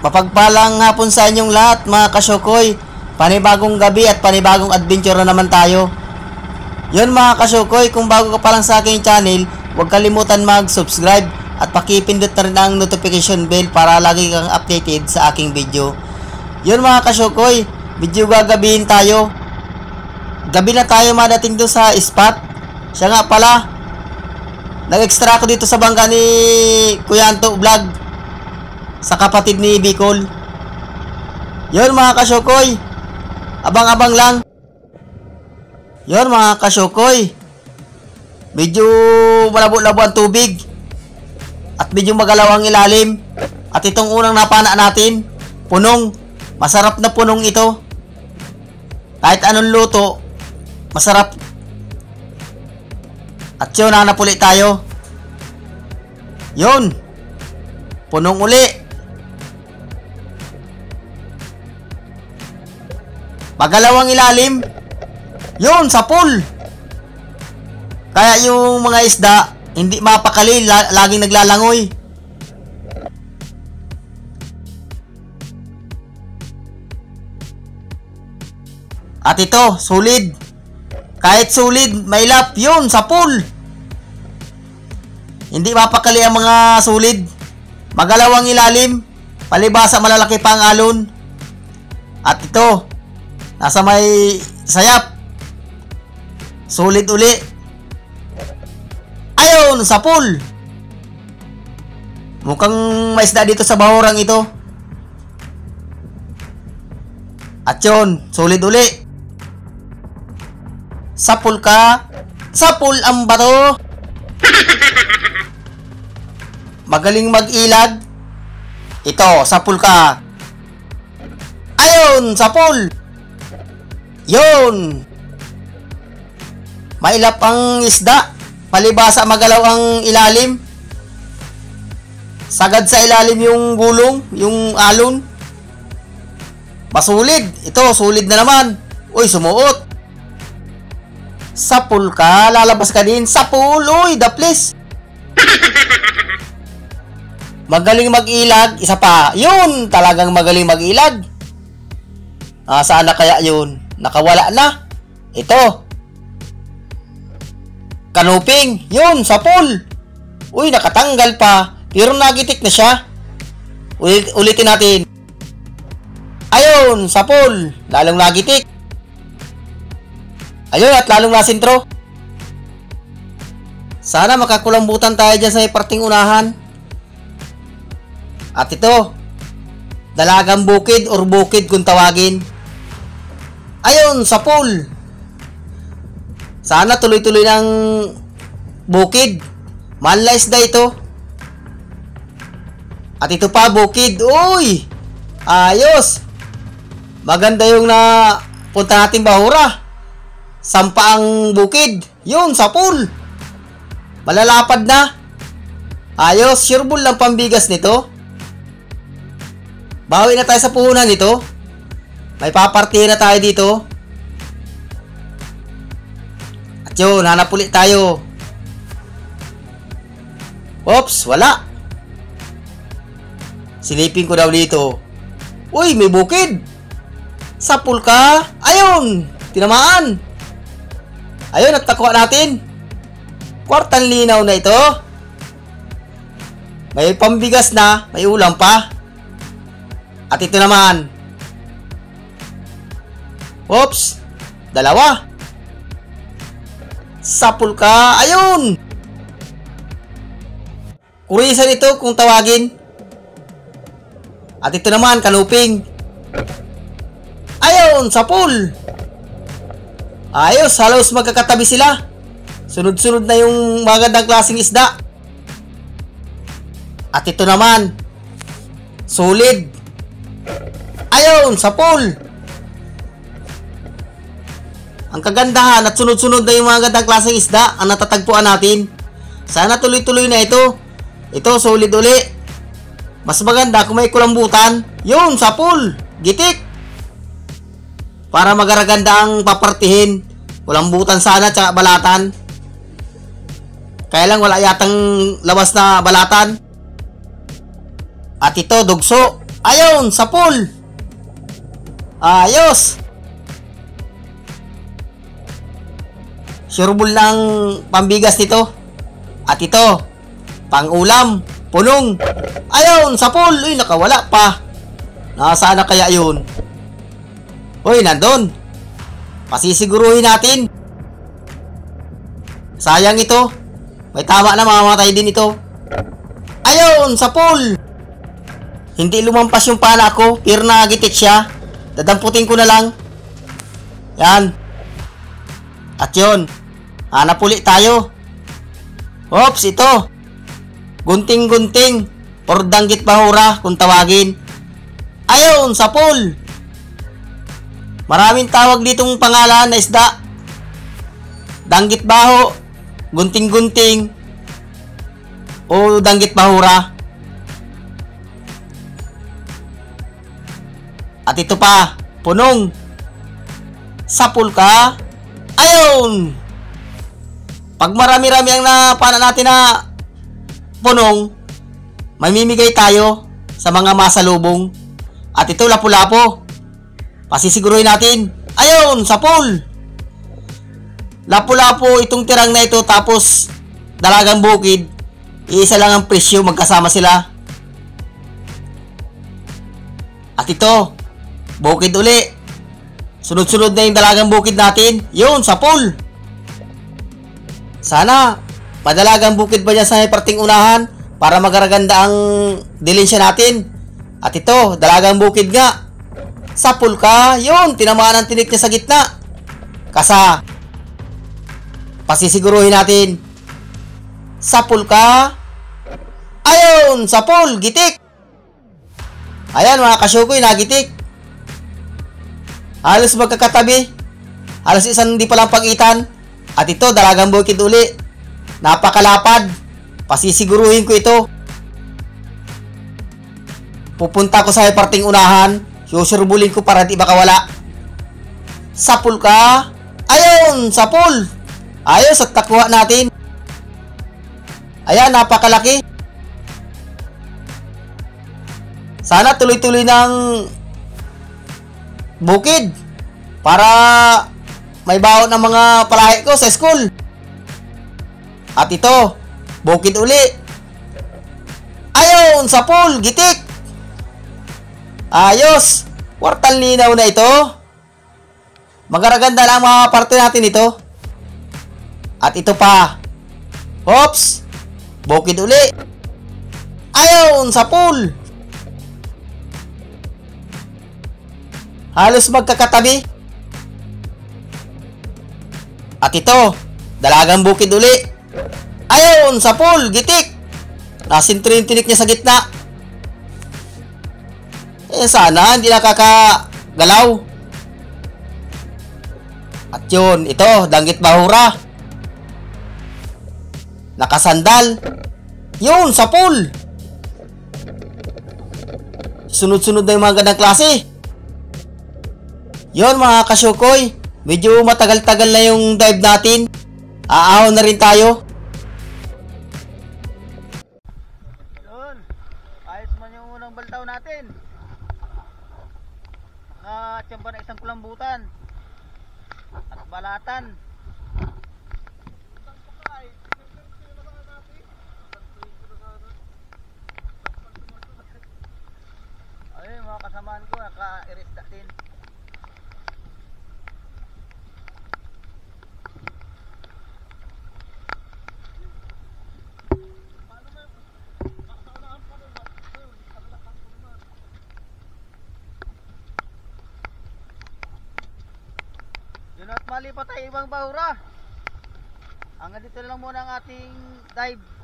Mapagpalang hapon sa inyong lahat mga kasyokoy. Panibagong gabi at panibagong adventure na naman tayo. Yun mga kasyokoy, kung bago ka pa lang sa aking channel, huwag kalimutan mag-subscribe at pakipindot na rin ang notification bell para lagi kang updated sa aking video. Yun mga kasyokoy, video gagabihin tayo. Gabi na tayo madating doon sa spot. Siya nga pala, nag-extra ako dito sa bangka ni Kuya Anto Vlog sa kapatid ni Bicol. Yun mga kasyokoy, abang-abang lang. Yun mga kasyokoy, medyo malabo-labo ang tubig at medyo magalaw ang ilalim. At itong unang napana natin, punong, masarap na punong ito. Kahit anong luto, masarap. At yun, hanap ulit tayo. Yun, punong uli. Magalawang ilalim. Yun, sa pool. Kaya yung mga isda hindi mapakali, laging naglalangoy. At ito, solid. Kahit solid, mailap. Yun, sa pool. Hindi mapakali ang mga solid. Magalawang ilalim. Palibasa malalaki pa ang alon. At ito, nasa may sayap. Solid uli. Ayun, sa pool. Mukhang may isda dito sa bahurang ito. At yun, solid uli. Sa pool ka. Sa pool ang bato. Magaling mag-ilag. Ito, sa pool ka. Ayun, sa pool. Yun. Mailap ang isda. Palibasa magalaw ang ilalim. Sagad sa ilalim yung gulong, yung alon. Masulid. Ito, solid na naman. Uy, sumuot. Sa pool ka, lalabas ka din. Sa pool, uy, the place. Magaling mag-ilag. Isa pa. Yun, talagang magaling mag-ilag. Saan na kaya yun? Nakawala na. Ito. Kanuping. Yun, sa pool. Uy, nakatanggal pa. Pero nagitik na siya. Ulitin natin. Ayun, sa pool. Lalong nagitik. Ayun, at lalong nasintro. Sana makakulambutan tayo dyan sa may parting unahan. At ito, dalagang bukid or bukid kung tawagin. Ayun, sa pool. Sana tuloy-tuloy ng bukid. Mahal na isda ito. At ito pa, bukid. Uy! Ayos! Maganda yung punta natin bahura. Sampa ang bukid. Yun, sa pool. Malalapad na. Ayos, sureball lang pambigas nito. Bawi na tayo sa puhunan nito. May papartihan na tayo dito. At yun, hanap ulit tayo. Oops, wala. Silipin ko daw dito. Uy, may bukid. Sa pool ka. Ayun, tinamaan. Ayun, at nakuha natin. Kwartang linaw na ito. May pambigas na, may ulam pa. At ito naman. Oops, dalawa. Sa pool ka. Ayun. Kurisan ito kung tawagin. At ito naman, kanuping. Ayun, sa pool. Ayos, halos magkakatabi sila. Sunod-sunod na yung magandang klaseng isda. At ito naman, solid. Ayun, sa pool. Ang kagandahan at sunod-sunod na yung mga gandang klaseng isda ang natatagpuan natin. Sana tuloy-tuloy na ito. Ito, solid uli. Mas maganda kung may kulambutan. Yun, sa pool. Gitik. Para magaraganda ang papartihin. Kulambutan sana, tsaka balatan. Kaya lang wala yatang labas na balatan. At ito, dugso. Ayun, sa pool. Ayos. Sureball ng pambigas nito. At ito, pang-ulam, punong. Ayun, sa pool. Uy, nakawala pa. Nasaan na kaya yun? Uy, nandun. Pasisiguruhin natin. Sayang ito. May tama na, mamamatay din ito. Ayun, sa pool. Hindi lumampas yung pala ko, pero nagitik siya. Dadamputin ko na lang. Yan. At yun, hanap ulit tayo. Oops, ito. Gunting-gunting. Or danggit bahura, kung tawagin. Ayun, sa pool. Maraming tawag ditong pangalan na isda. Danggit baho, gunting-gunting, o danggit bahura. At ito pa, punong. Sapul ka. Ayun! Pag marami-rami ang napana natin na punong, mamimigay tayo sa mga masalubong. At ito, lapu-lapo. Pasisiguruhin natin. Ayun, sapul. Lapu-lapo itong tirang na ito, tapos dalagang bukid. Iisa lang ang presyo, magkasama sila. At ito, bukid uli. Sunod-sunod na yung dalagang bukid natin. Yun, sapul. Sana madalagang bukid pa dyan sa parting unahan para magaraganda ang dilensya natin. At ito, dalagang bukid nga. Sapul ka. Yun, tinamaan ang tinik niya sa gitna. Kasa, pasisiguruhin natin. Sapul ka. Ayun, sapul, gitik. Ayan mga kasyukoy, nagitik. Halos magkakatabi. Halos isang hindi palang pagitan. At ito, dalagang bukid uli. Napakalapad. Pasisiguruhin ko ito. Pupunta ko sa parting unahan. Susurbulin ko para di makawala. Sapul ka. Ayun, sapul. Ayos, at nakuha natin. Ayan, napakalaki. Sana tuloy-tuloy ng bukid para may baon ng mga palahi ko sa school. At ito, bukid uli. Ayun, sapul, gitik. Ayos, kwartal linaw na ito. Magaraganda lang mga parte natin ito. At ito pa. Oops, bukid uli. Ayun, sapul. Halos magkakatabi. At ito, dalagang bukid uli. Ayun, sapul, gitik. Nasintro yung tinik niya sa gitna. Sana hindi nakakagalaw. At yun, ito, danggit bahura. Nakasandal. Yun, sapul. Sunod-sunod na yung mga gandang klase. Yun mga kasyukoy, medyo matagal-tagal na yung dive natin. Aahon na rin tayo. Yun, ayos man yung unang baltaw natin. Nakachamba na isang kulambutan at balatan. Ayun mga kasamaan ko, naka-irisda din. Yun at mali pa tayo ibang bahura. Hanggang dito lang muna ang ating dive.